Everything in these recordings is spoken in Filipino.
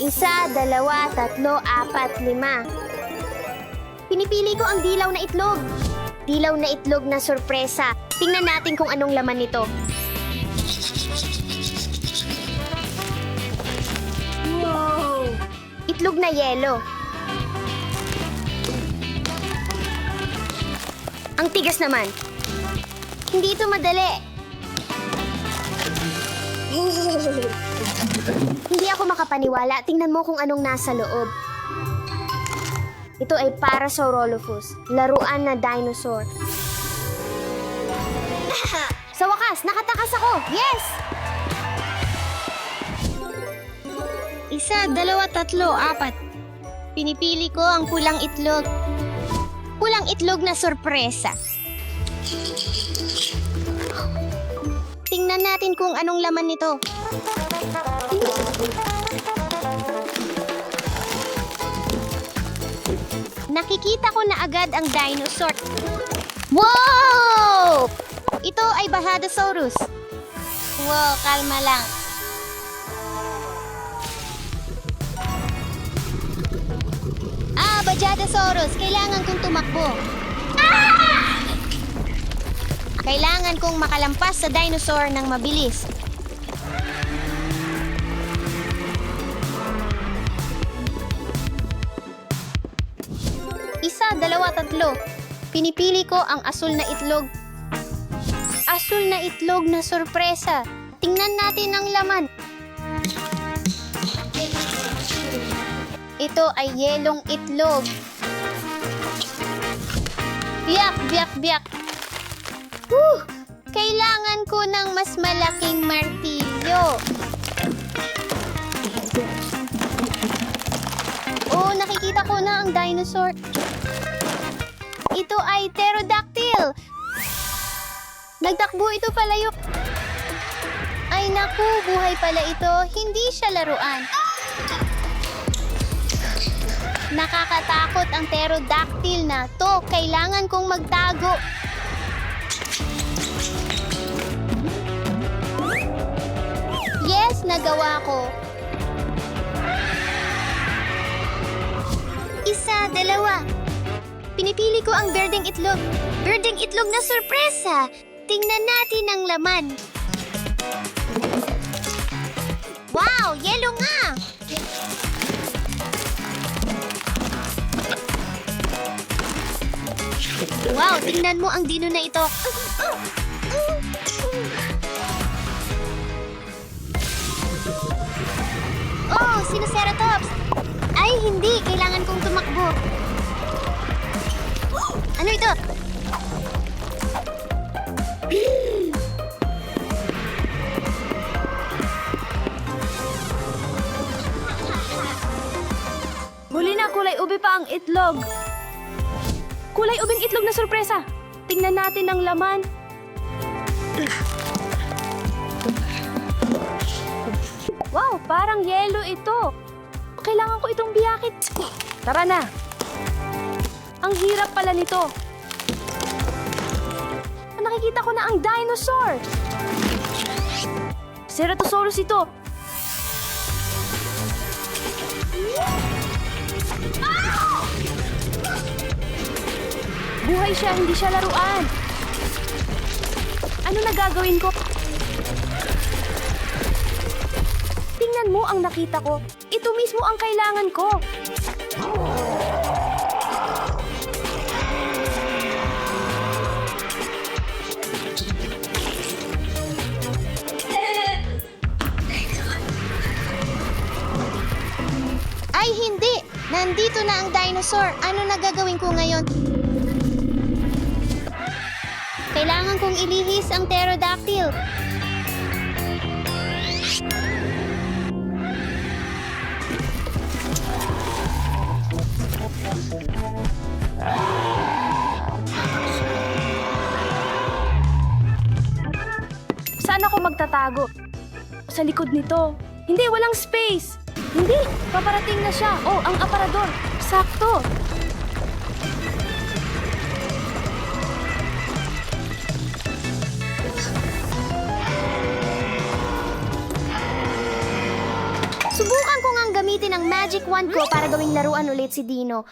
1, 2, 3, 4, 5. Pinipili ko ang dilaw na itlog. Dilaw na itlog na sorpresa. Tingnan natin kung anong laman nito. Wow! Itlog na yelo. Ang tigas naman. Hindi ito madali. Hindi ako makapaniwala. Tingnan mo kung anong nasa loob. Ito ay Parasaurolophus, laruan na dinosaur. Sa wakas, nakatakas ako! Yes! 1, 2, 3, 4. Pinipili ko ang pulang itlog. Pulang itlog na sorpresa. Tingnan natin kung anong laman nito. Nakikita ko na agad ang dinosaur. Wow! Ito ay Bajadasaurus. Wow, kalma lang. Bajadasaurus, kailangan kong tumakbo. Kailangan kong makalampas sa dinosaur ng mabilis. Isa, dalawa, tatlo. Pinipili ko ang asul na itlog. Asul na itlog na sorpresa. Tingnan natin ang laman. Ito ay yelong itlog. Biyak, biyak, biyak. Kailangan ko ng mas malaking martilyo. Oh, nakikita ko na ang dinosaur. Ito ay pterodactyl. Nagtakbo ito palayo. Ay naku, buhay pala ito. Hindi siya laruan. Nakakatakot ang pterodactyl na to. Kailangan kong magtago. Yes, nagawa ko. 1, 2. Pinipili ko ang berdeng itlog. Berdeng itlog na sorpresa. Tingnan natin ang laman. Wow, yelo nga! Wow, tingnan mo ang dino na ito. Oh, Sinoceratops! Ay, hindi. Kailangan kong tumakbo. Ano ito? Huli na, kulay ube pa ang itlog. Kulay ubing itlog na sorpresa. Tingnan natin ang laman. Wow, parang yelo ito. Kailangan ko itong biyakit. Tara na. Ang hirap pala nito. Nakikita ko na ang dinosaur. Ceratosaurus ito. Buhay siya, hindi siya laruan. Ano na gagawin ko? Tingnan mo ang nakita ko. Ito mismo ang kailangan ko. Ay, hindi! Nandito na ang dinosaur. Ano na gagawin ko ngayon? Kailangan kong ilihis ang pterodactyl. Saan ako magtatago? Sa likod nito. Hindi, walang space. Hindi, paparating na siya. Oh, ang aparador. Sakto. gagamitin ang magic wand ko para gawing laruan ulit si Dino.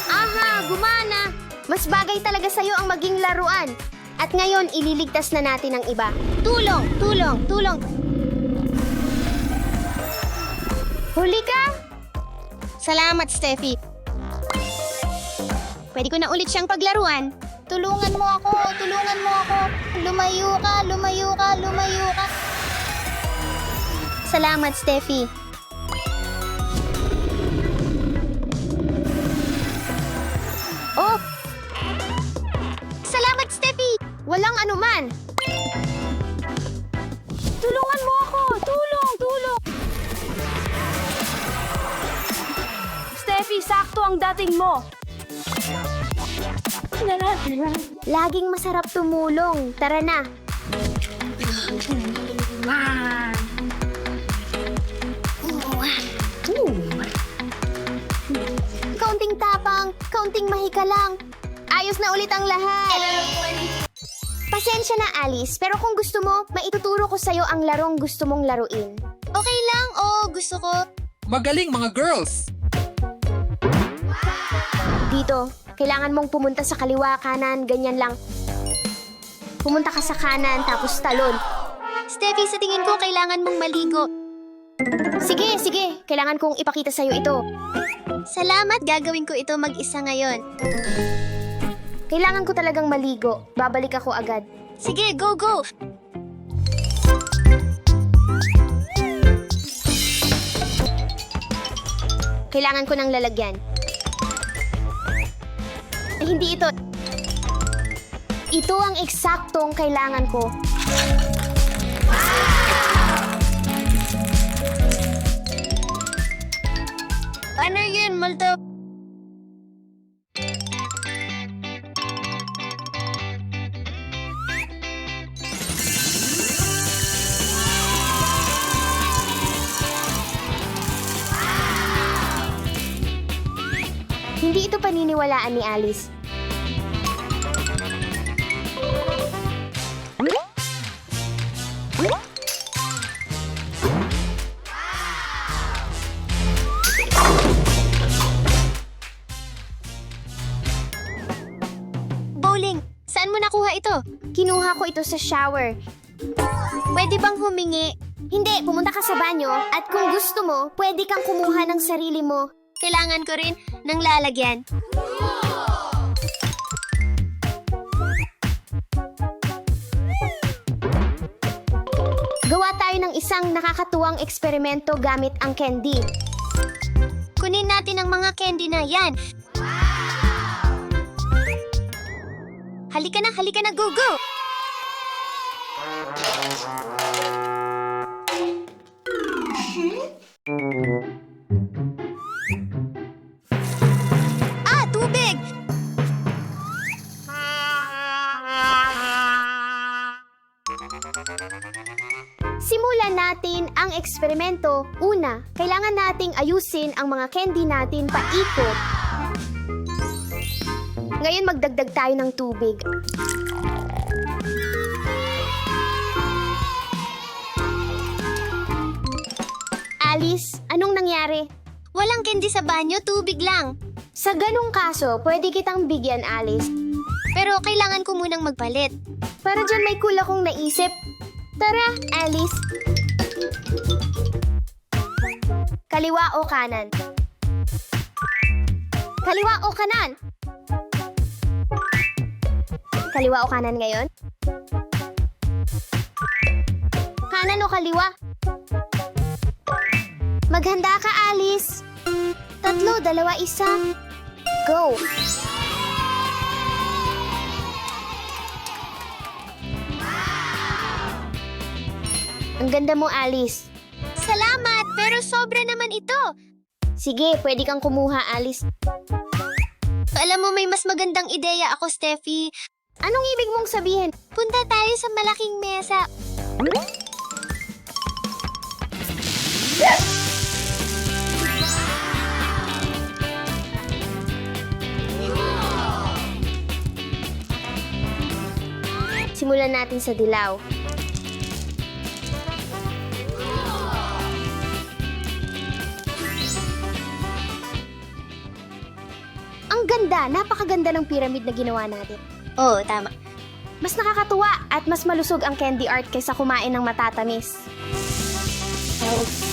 Aha, gumana! Mas bagay talaga sa'yo ang maging laruan. At ngayon, ililigtas na natin ang iba. Tulong! Tulong! Tulong! Huli ka? Salamat, Steffi. Pwede ko na ulit siyang paglaruan. Tulungan mo ako! Tulungan mo ako! Lumayo ka! Lumayo ka! Lumayo ka! Salamat, Steffi. Oh! Salamat, Steffi! Walang anuman! Tulungan mo ako! Tulong! Tulong! Steffi, sakto ang dating mo. Laging masarap tumulong. Tara na. Kaunting tapang, kaunting mahika lang. Ayos na ulit ang lahat. Pasensya na, Alice. Pero kung gusto mo, maituturo ko sa'yo ang larong gusto mong laruin. Okay lang, gusto ko. Magaling mga girls! Dito, kailangan mong pumunta sa kaliwa, kanan, ganyan lang. Pumunta ka sa kanan, tapos talon. Steffi, sa tingin ko, kailangan mong maligo. Sige, sige. Kailangan kong ipakita sa'yo ito. Salamat, gagawin ko ito mag-isa ngayon. Kailangan ko talagang maligo. Babalik ako agad. Sige, go, go! Kailangan ko ng lalagyan. Hindi ito. Ito ang eksaktong kailangan ko. Ano yun, Multo? Hindi ito paniniwalaan ni Alice. Bowling, saan mo nakuha ito? Kinuha ko ito sa shower. Pwede bang humingi? Hindi, pumunta ka sa banyo at kung gusto mo, pwede kang kumuha ng sarili mo. Kailangan ko rin ng lalagyan. Gawa tayo ng isang nakakatuwang eksperimento gamit ang candy. Kunin natin ang mga candy na yan. Halika na, go, go! Tubig! Simulan natin ang eksperimento. Una, kailangan nating ayusin ang mga candy natin paikot. Ngayon magdagdag tayo ng tubig. Alice, anong nangyari? Walang candy sa banyo, tubig lang. Sa ganong kaso, pwede kitang bigyan, Alice. Pero kailangan ko munang magpalit. Para dyan may cool akong naisip. Tara, Alice. Kaliwa o kanan? Kaliwa o kanan? Kaliwa o kanan ngayon? Kanan o kaliwa? Maghanda ka, Alice. 3, 2, 1. Go! Ang ganda mo, Alice. Salamat, pero sobra naman ito. Sige, pwede kang kumuha, Alice. Alam mo, may mas magandang ideya ako, Steffi. Anong ibig mong sabihin? Punta tayo sa malaking mesa. Simulan natin sa dilaw. ganda! Napakaganda ng pyramid na ginawa natin. Oo, tama. Mas nakakatuwa at mas malusog ang candy art kaysa kumain ng matatamis. Oh.